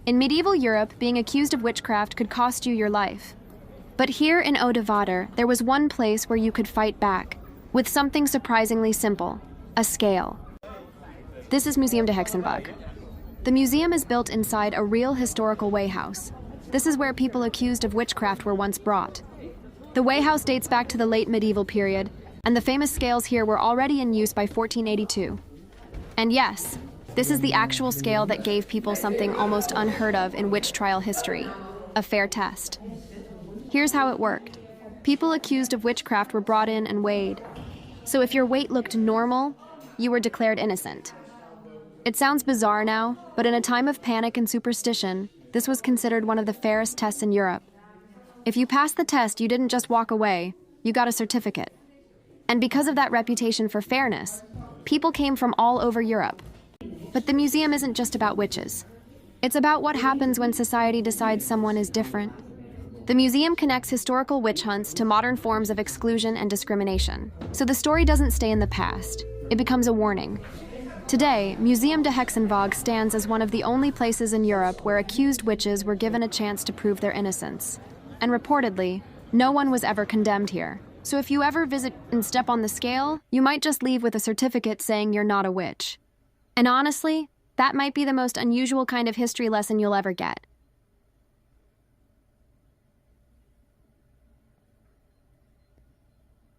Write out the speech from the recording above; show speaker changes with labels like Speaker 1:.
Speaker 1: In medieval Europe, being accused of witchcraft could cost you your life. But here in Odevater, there was one place where you could fight back, with something surprisingly simple, a scale. This is Museum de Heksenbug. The museum is built inside a real historical wayhouse. This is where people accused of witchcraft were once brought. The wayhouse dates back to the late medieval period, and the famous scales here were already in use by 1482. And yes, this is the actual scale that gave people something almost unheard of in witch trial history, a fair test. Here's how it worked. People accused of witchcraft were brought in and weighed. So if your weight looked normal, you were declared innocent. It sounds bizarre now, but in a time of panic and superstition, this was considered one of the fairest tests in Europe. If you passed the test, you didn't just walk away, you got a certificate. And because of that reputation for fairness, people came from all over Europe. But the museum isn't just about witches. It's about what happens when society decides someone is different. The museum connects historical witch hunts to modern forms of exclusion and discrimination. So the story doesn't stay in the past. It becomes a warning. Today, Museum de Heksenbog stands as one of the only places in Europe where accused witches were given a chance to prove their innocence. And reportedly, no one was ever condemned here. So if you ever visit and step on the scale, you might just leave with a certificate saying you're not a witch. And honestly, that might be the most unusual kind of history lesson you'll ever get.